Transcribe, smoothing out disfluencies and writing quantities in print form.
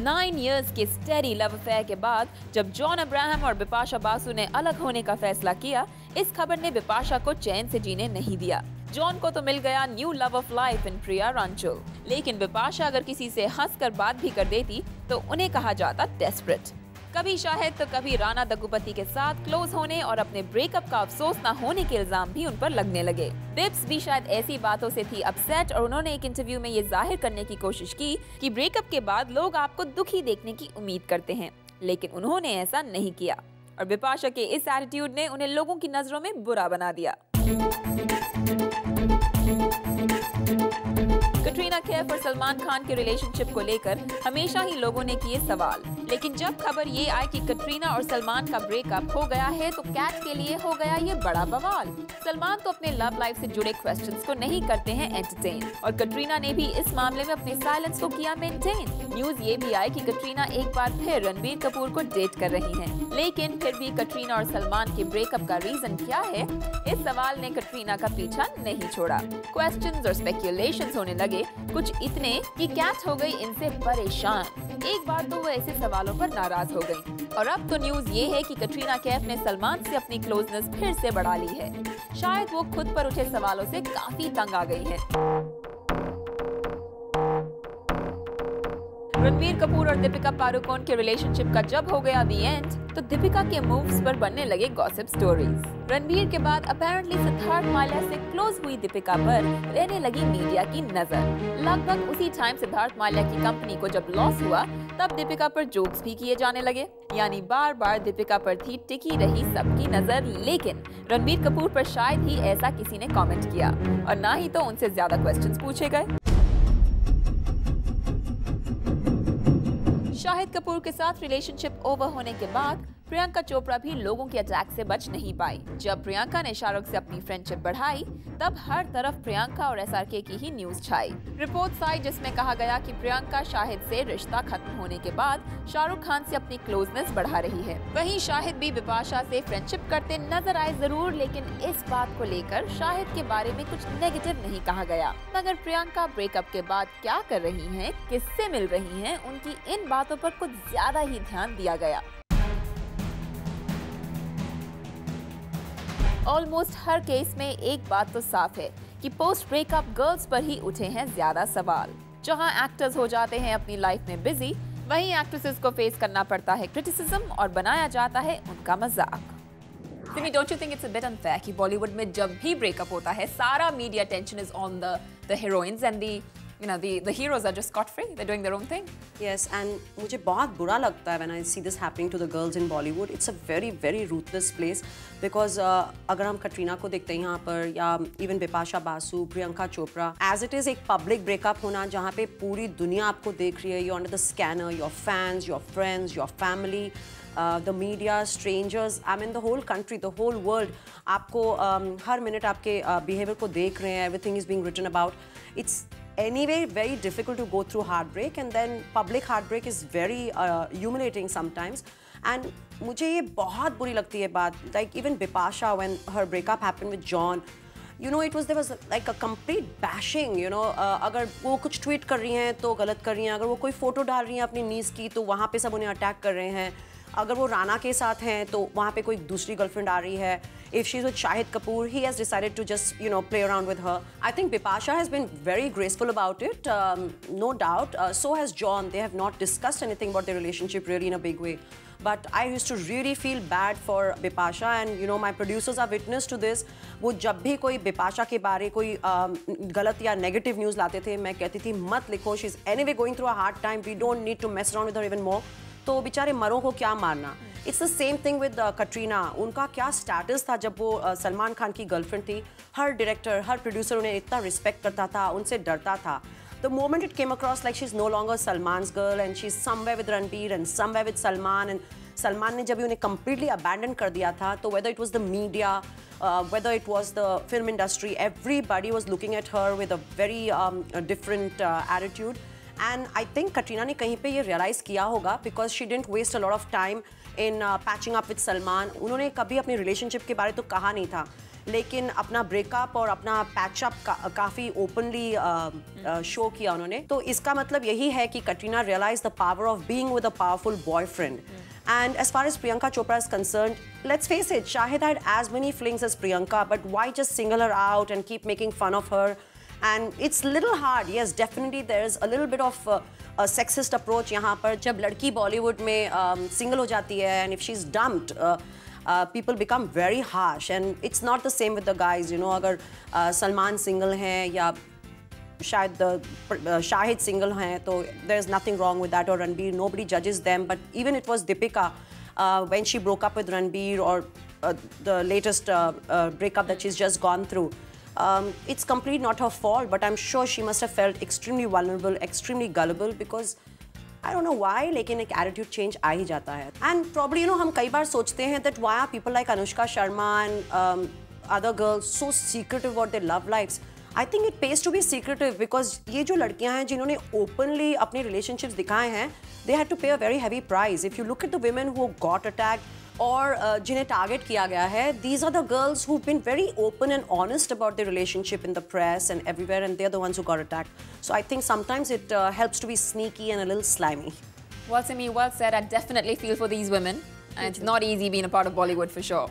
9 years के steady love affair के बाद जब जॉन अब्राहम और बिपाशा बासु ने अलग होने का फैसला किया, इस खबर ने बिपाशा को चैन से जीने नहीं दिया। जॉन को तो मिल गया new love of life in Priya रांचल, लेकिन बिपाशा अगर किसी से हंसकर बात भी कर देती तो उन्हें कहा जाता डेस्परेट। कभी शाहिद तो कभी राणा दग्गुपति के साथ क्लोज होने और अपने ब्रेकअप का अफसोस न होने के इल्जाम भी उन पर लगने लगे। डिप्स भी शायद ऐसी बातों से थी अपसेट और उन्होंने एक इंटरव्यू में ये जाहिर करने की कोशिश की कि ब्रेकअप के बाद लोग आपको दुखी देखने की उम्मीद करते हैं, लेकिन उन्होंने ऐसा नहीं किया और बिपाशा के इस एटीट्यूड ने उन्हें लोगों की नजरों में बुरा बना दिया। कटरीना कैफ और सलमान खान के रिलेशनशिप को लेकर हमेशा ही लोगों ने किए सवाल, लेकिन जब खबर ये आई कि कटरीना और सलमान का ब्रेकअप हो गया है तो कैट के लिए हो गया ये बड़ा बवाल। सलमान तो अपने लव लाइफ से जुड़े क्वेश्चंस को नहीं करते हैं एंटरटेन और कटरीना ने भी इस मामले में अपने साइलेंस को किया मेंटेन। न्यूज ये भी आई कि कटरीना एक बार फिर रणबीर कपूर को डेट कर रही हैं, लेकिन फिर भी कटरीना और सलमान के ब्रेकअप का रीजन क्या है, इस सवाल ने कटरीना का पीछा नहीं छोड़ा। क्वेश्चंस और स्पेक्यूलेशंस होने लगे, कुछ इतने कि कैट हो गई इनसे परेशान। एक बार तो वो ऐसे सवालों पर नाराज हो गई और अब तो न्यूज ये है कि कटरीना कैफ ने सलमान से अपनी क्लोजनेस फिर से बढ़ा ली है। शायद वो खुद पर उठे सवालों से काफी तंग आ गई है। रणबीर कपूर और दीपिका पादुकोण के रिलेशनशिप का जब हो गया द एंड, तो दीपिका के मूव्स पर बनने लगे गॉसिप स्टोरीज। रणबीर के बाद अपेरेंटली सिद्धार्थ माल्या से क्लोज हुई दीपिका पर रहने लगी मीडिया की नजर। लगभग उसी टाइम सिद्धार्थ माल्या की कंपनी को जब लॉस हुआ, तब दीपिका पर जोक्स भी किए जाने लगे, यानी बार बार दीपिका पर थी टिकी रही सबकी नजर, लेकिन रणबीर कपूर पर शायद ही ऐसा किसी ने कमेंट किया और ना ही तो उनसे ज्यादा क्वेश्चंस पूछे गए। शाहिद कपूर के साथ रिलेशनशिप ओवर होने के बाद प्रियंका चोपड़ा भी लोगों के अटैक से बच नहीं पाई। जब प्रियंका ने शाहरुख से अपनी फ्रेंडशिप बढ़ाई, तब हर तरफ प्रियंका और एसआरके की ही न्यूज छाई। रिपोर्ट्स आई जिसमें कहा गया कि प्रियंका शाहिद से रिश्ता खत्म होने के बाद शाहरुख खान से अपनी क्लोजनेस बढ़ा रही है। वहीं शाहिद भी बिपाशा से फ्रेंडशिप करते नजर आए जरूर, लेकिन इस बात को लेकर शाहिद के बारे में कुछ नेगेटिव नहीं कहा गया। मगर प्रियंका ब्रेकअप के बाद क्या कर रही हैं, किससे मिल रही हैं, उनकी इन बातों पर कुछ ज्यादा ही ध्यान दिया गया। ऑलमोस्ट हर केस में एक बात तो साफ है कि पोस्ट ब्रेकअप गर्ल्स पर ही उठे हैं ज्यादा सवाल। जहां एक्टर्स हो जाते हैं अपनी लाइफ में बिजी, वहीं एक्ट्रेसेस को फेस करना पड़ता है क्रिटिसिज्म और बनाया जाता है उनका मजाक। Simi, don't you think it's a bit unfair कि बॉलीवुड में जब भी ब्रेकअप होता है सारा media tension is on the heroines and the heroes are just scot free, they're doing their own thing. Yes, and मुझे बहुत बुरा लगता है when I see this happening to the girls in Bollywood. It's a very very ruthless place because अगर हम कटरीना को देखते हैं यहाँ पर या even Bipasha Basu, Priyanka Chopra, as it is एक public breakup होना जहाँ पे पूरी दुनिया आपको देख रही है, you're under the scanner, your fans, your friends, your family, the media, strangers, I mean the whole country, the whole world आपको हर मिनट आपके behavior को देख रहे हैं, everything is being written about. It's anyway very difficult to go through heartbreak, and then public heartbreak is very humiliating sometimes. And मुझे ये बहुत बुरी लगती है बात, like even Bipasha when her breakup happened with John, you know there was like a complete bashing, you know, अगर वो कुछ ट्वीट कर रही हैं तो गलत कर रही हैं, अगर वो कोई फोटो डाल रही हैं अपनी नीज की तो वहाँ पे सब उन्हें अटैक कर रहे हैं, अगर वो राणा के साथ हैं तो वहाँ पे कोई दूसरी गर्लफ्रेंड आ रही है। If she's with Shahid Kapoor, he has decided to just, you know, play around with her. I think Bipasha has been very graceful about it, no doubt. So has John. They have not discussed anything about their relationship really in a big way. But I used to really feel bad for Bipasha, and you know my producers are witness to this. वो जब भी कोई Bipasha के बारे कोई गलत या negative news लाते थे, मैं कहती थी मत लिखो. She's anyway going through a hard time. We don't need to mess around with her even more. तो बेचारे मरों को क्या मारना. It's the same thing with Katrina. उनका क्या स्टेटस था जब वो सलमान खान की गर्लफ्रेंड थी. हर डायरेक्टर, हर प्रोड्यूसर उन्हें इतना रिस्पेक्ट करता था, उनसे डरता था. The moment it came across like she's no longer Salman's girl and she's somewhere with Ranbir and somewhere with Salman, and Salman ने जब उन्हें completely abandon कर दिया था, तो whether it was the media, whether it was the film industry, everybody was looking at her with a very different attitude. And I think Katrina ने कहीं पे ये realize किया होगा because she didn't waste a lot of time in patching up with Salman. उन्होंने कभी अपनी relationship के बारे तो कहा नहीं था. लेकिन अपना ब्रेकअप और अपना पैचअप काफ़ी ओपनली शो किया उन्होंने. तो इसका मतलब यही है कि Katrina realise the power of being with a powerful boyfriend. And as far as Priyanka Chopra is concerned, let's face it, Shahid had as many flings as Priyanka, but why just single her out and keep making fun of her? And it's little hard. Yes, definitely there's a little bit of a sexist approach यहाँ पर. जब लड़की बॉलीवुड में single हो जाती है and if she's dumped, people become very harsh. And it's not the same with the guys. You know, अगर Salman single हैं या शायद शाहिद सिंगल हैं तो there is nothing wrong with that, or Ranbir, nobody judges them. But even it was Deepika when she broke up with Ranbir, or the latest breakup that she's just gone through. It's completely not her fault, but I'm sure she must have felt extremely vulnerable, extremely gullible, because I don't know why, लेकिन एक attitude change आ ही जाता है. And probably, you know, हम कई बार सोचते हैं that why are people like Anushka Sharma and other girls so secretive about their love lives. I think it pays to be secretive because ये जो लड़कियां हैं जिन्होंने openly अपने relationships दिखाए हैं, they had to pay a very heavy price. If you look at the women who got attacked और जिन्हें target किया गया है, these are the girls who've been very open and honest about their relationship in the press and everywhere, and they're the ones who got attacked. So I think sometimes it helps to be sneaky and a little slimy. Well, Simi, well said. I definitely feel for these women. And it's not easy being a part of Bollywood for sure.